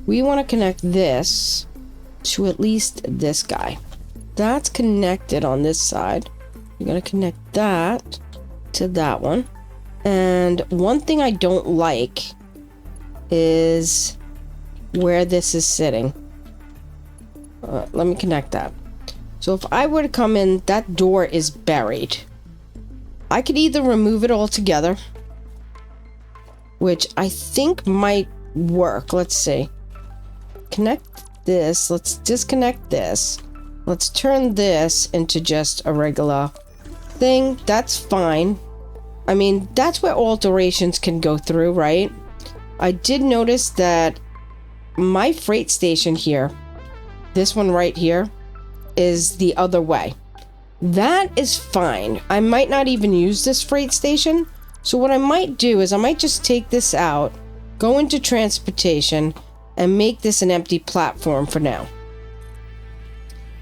we want to connect this to at least this guy. That's connected on this side. You're going to connect that to that one. And one thing I don't like is where this is sitting. Let me connect that. So if I were to come in, that door is buried. I could either remove it altogether, which I think might work. Let's see. Connect this. Let's disconnect this. Let's turn this into just a regular thing. That's fine. I mean, that's where alterations can go through, right? I did notice that my freight station here, this one right here, is the other way. That is fine. I might not even use this freight station. So what I might do is I might just take this out, go into transportation, and make this an empty platform for now.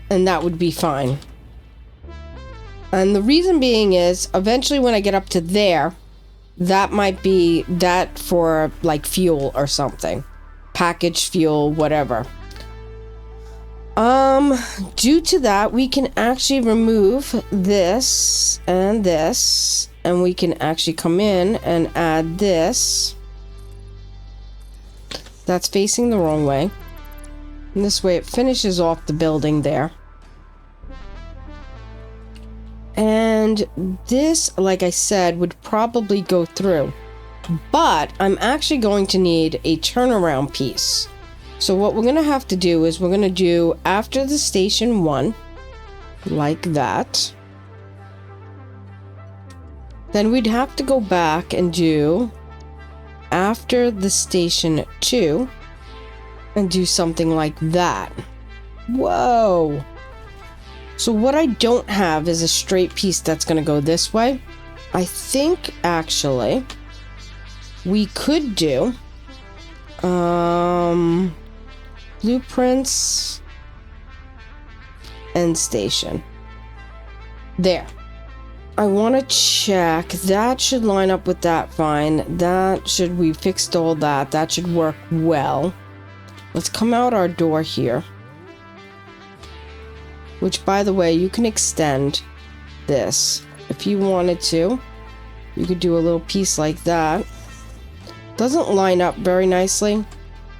And that would be fine. And the reason being is, eventually when I get up to there, that might be that for like fuel or something. Packaged fuel, whatever. Due to that, we can actually remove this, and we can actually come in and add this. That's facing the wrong way. And this way it finishes off the building there. And this, like I said, would probably go through. But I'm actually going to need a turnaround piece. So what we're going to have to do is we're going to do after the station 1, like that. Then we'd have to go back and do after the station 2 and do something like that. Whoa. So what I don't have is a straight piece that's going to go this way. I think actually we could do blueprints, end station. There. I want to check. That should line up with that fine. We fixed all that. That should work well. Let's come out our door here. Which, by the way, you can extend this. If you wanted to, you could do a little piece like that. Doesn't line up very nicely.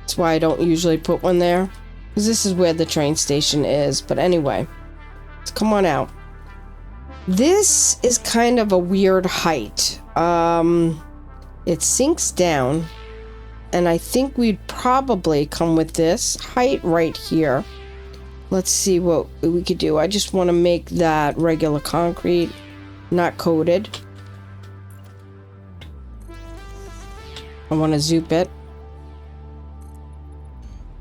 That's why I don't usually put one there. Because this is where the train station is. But anyway, let's come on out. This is kind of a weird height. It sinks down. And I think we'd probably come with this height right here. Let's see what we could do. I just want to make that regular concrete, not coated. I want to zoop it.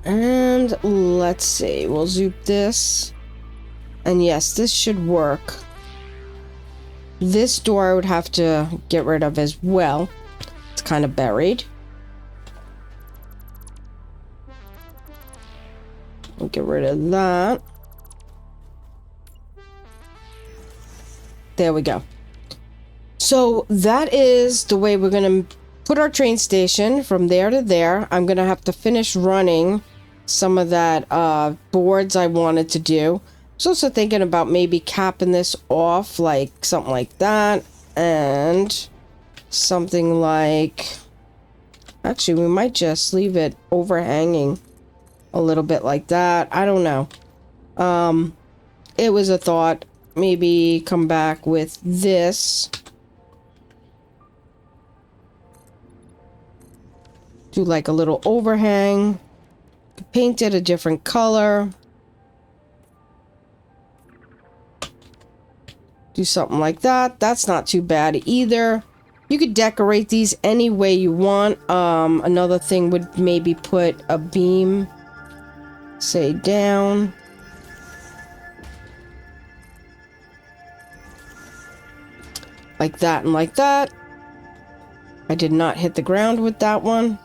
And let's see. We'll zoop this. And yes, this should work. This door I would have to get rid of as well. It's kind of buried. We'll get rid of that. There we go. So that is the way we're going to put our train station from there to there. I'm going to have to finish running some of that boards I wanted to do. I was also thinking about maybe capping this off, like something like that. And something like... Actually, we might just leave it overhanging a little bit like that. I don't know. It was a thought. Maybe come back with this. Do like a little overhang. Paint it a different color. Do something like that. That's not too bad either. You could decorate these any way you want. Another thing would maybe put a beam, say, down. Like that and like that. I did not hit the ground with that one.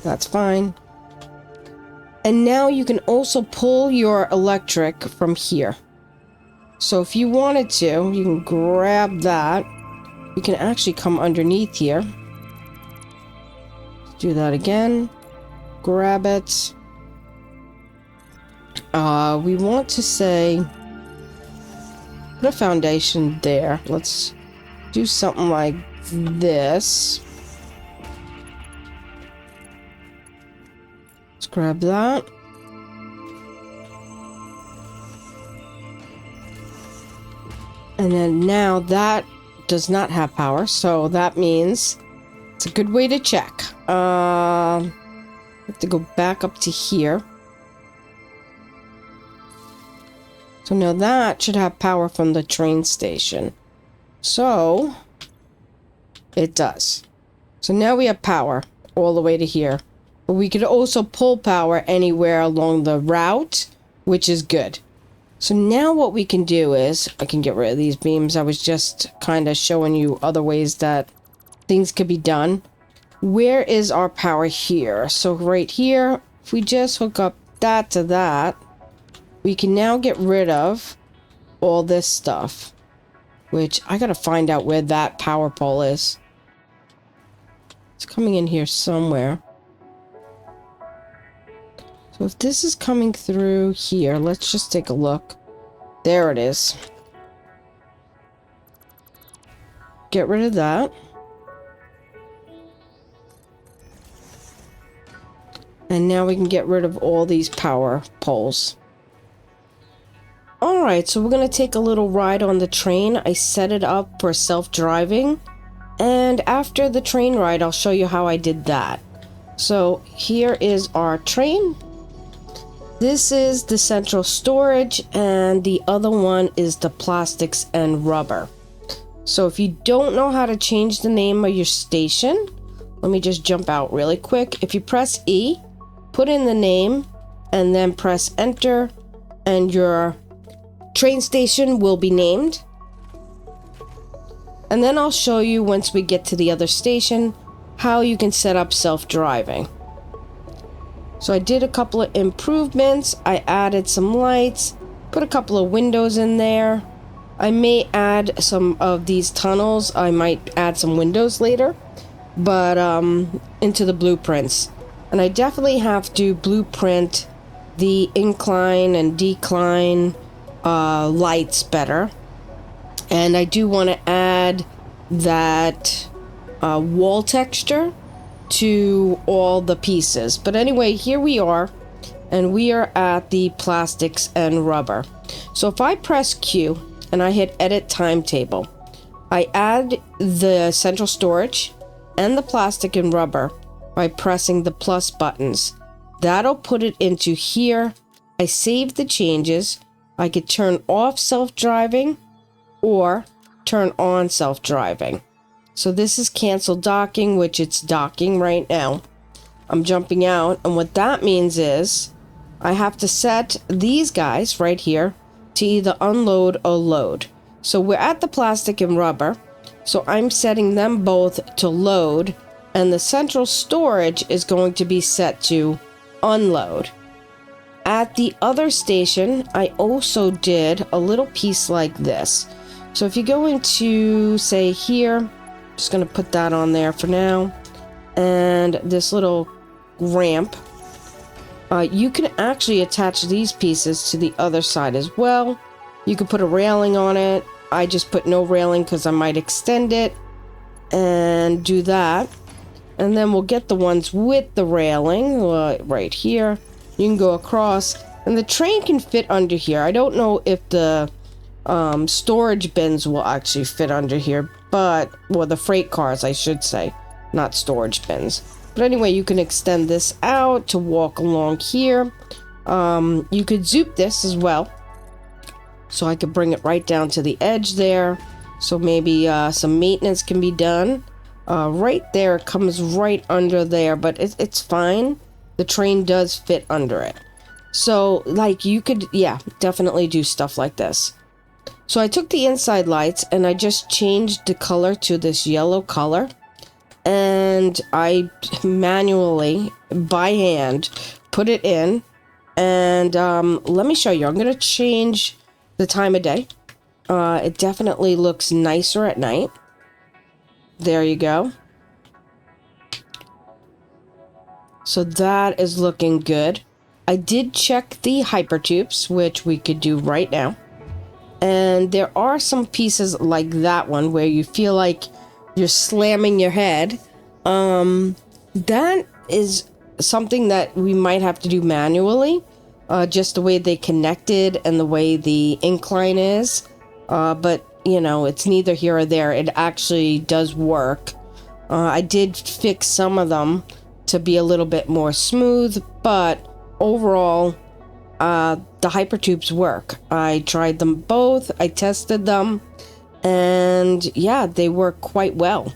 That's fine. And now you can also pull your electric from here. So if you wanted to, you can grab that. You can actually come underneath here. Do that again. Grab it. We want to say, put a foundation there. Let's do something like this. Let's grab that. And then now that does not have power, so that means it's a good way to check. I have to go back up to here. So now that should have power from the train station. So it does. So now we have power all the way to here. But we could also pull power anywhere along the route, which is good. So now what we can do is, I can get rid of these beams. I was just kind of showing you other ways that things could be done. Where is our power here? So right here, if we just hook up that to that, we can now get rid of all this stuff. Which, I gotta find out where that power pole is. It's coming in here somewhere. So if this is coming through here, let's just take a look. There it is. Get rid of that. And now we can get rid of all these power poles. Alright, so we're going to take a little ride on the train. I set it up for self-driving. And after the train ride, I'll show you how I did that. So here is our train. This is the central storage, and the other one is the plastics and rubber. So if you don't know how to change the name of your station, let me just jump out really quick. If you press E, put in the name, and then press enter, and your train station will be named. And then I'll show you, once we get to the other station, how you can set up self-driving. So I did a couple of improvements. I added some lights, put a couple of windows in there. I may add some of these tunnels. I might add some windows later, but into the blueprints. And I definitely have to blueprint the incline and decline lights better. And I do want to add that wall texture to all the pieces. But anyway, here we are, and we are at the plastics and rubber. So if I press Q and I hit edit timetable, I add the central storage and the plastic and rubber by pressing the plus buttons. That'll put it into here. I save the changes. I could turn off self-driving or turn on self-driving. So this is cancel docking, which it's docking right now. I'm jumping out, and what that means is I have to set these guys right here to either unload or load. So we're at the plastic and rubber, so I'm setting them both to load, and the central storage is going to be set to unload. At the other station, I also did a little piece like this. So if you go into, say, here, just going to put that on there for now, and this little ramp, you can actually attach these pieces to the other side as well. You could put a railing on it. I just put no railing because I might extend it and do that. And then we'll get the ones with the railing right here. You can go across, and the train can fit under here. I don't know if the storage bins will actually fit under here, but, well, the freight cars, I should say, not storage bins. But anyway, you can extend this out to walk along here. You could zoop this as well, so I could bring it right down to the edge there. So maybe some maintenance can be done. Right there, it comes right under there, but it's fine. The train does fit under it. So, like, you could, yeah, definitely do stuff like this. So I took the inside lights and I just changed the color to this yellow color. And I manually, by hand, put it in. And let me show you. I'm going to change the time of day. It definitely looks nicer at night. There you go. So that is looking good. I did check the hypertubes, which we could do right now. And there are some pieces like that one where you feel like you're slamming your head. That is something that we might have to do manually. Just the way they connected and the way the incline is. But, you know, it's neither here or there. It actually does work. I did fix some of them to be a little bit more smooth, but overall, the hypertubes work. I tried them both, I tested them, and yeah, they work quite well.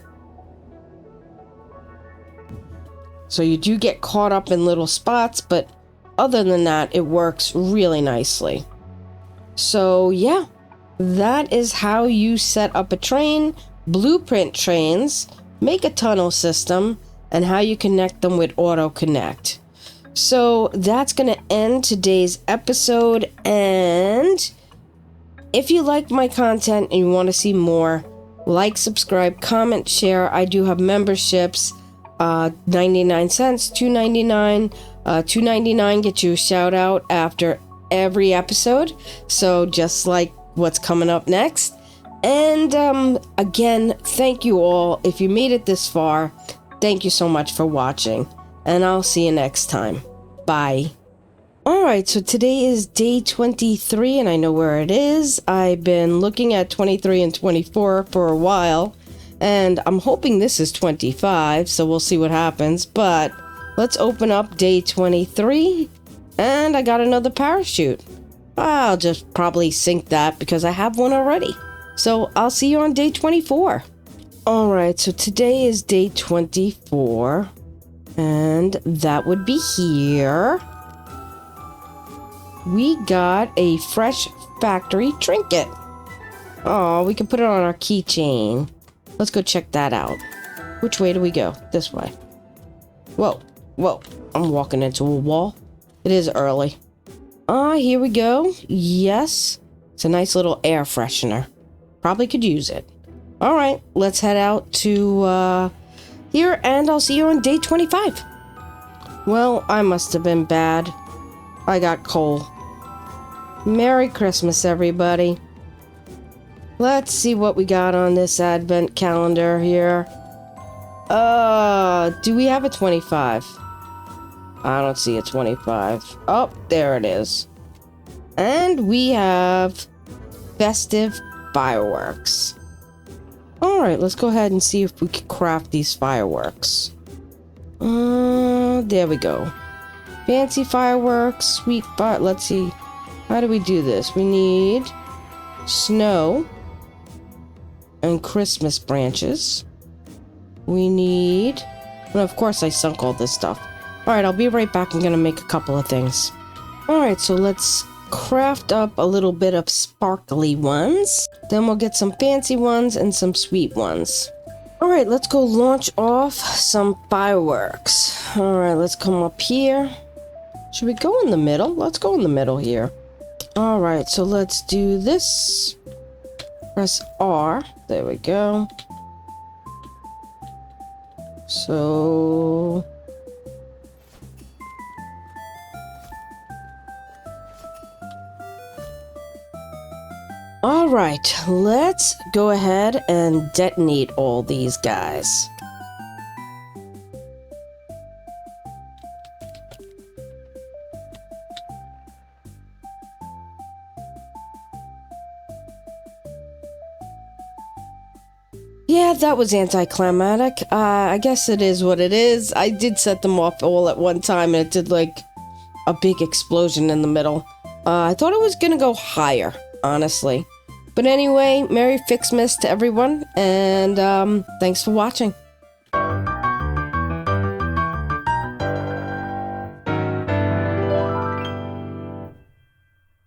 So you do get caught up in little spots, but other than that, it works really nicely. So yeah, that is how you set up a train, blueprint trains, make a tunnel system, and how you connect them with Auto Connect. So that's going to end today's episode, and if you like my content and you want to see more, like, subscribe, comment, share. I do have memberships, 99 cents, $2.99. $2.99 gets you a shout out after every episode, so just like what's coming up next. And again, thank you all. If you made it this far, thank you so much for watching, and I'll see you next time. Bye. Alright, so today is day 23, and I know where it is. I've been looking at 23 and 24 for a while, and I'm hoping this is 25, so we'll see what happens. But let's open up day 23, and I got another parachute. I'll just probably sink that because I have one already. So I'll see you on day 24. Alright, so today is day 24, and that would be here. We got a fresh factory trinket. Oh, we can put it on our keychain. Let's go check that out. Which way do we go? This way. Whoa, whoa, I'm walking into a wall. It is early. Here we go. Yes, it's a nice little air freshener. Probably could use it. Alright, let's head out to here, and I'll see you on day 25. Well, I must have been bad. I got coal. Merry Christmas, everybody. Let's see what we got on this advent calendar here. Do we have a 25? I don't see a 25. Oh, there it is. And we have festive fireworks. Alright, let's go ahead and see if we can craft these fireworks. There we go. Fancy fireworks, sweet fire. Let's see. How do we do this? We need snow and Christmas branches. We need... And of course I sunk all this stuff. Alright, I'll be right back. I'm gonna make a couple of things. Alright, so let's craft up a little bit of sparkly ones. Then we'll get some fancy ones and some sweet ones. Alright, let's go launch off some fireworks. Alright, let's come up here. Should we go in the middle? Let's go in the middle here. Alright, so let's do this. Press R. There we go. So... Alright, let's go ahead and detonate all these guys. Yeah, that was anticlimactic. I guess it is what it is. I did set them off all at one time and it did like a big explosion in the middle. I thought it was gonna go higher, honestly. But anyway, Merry Fixmas to everyone, and thanks for watching.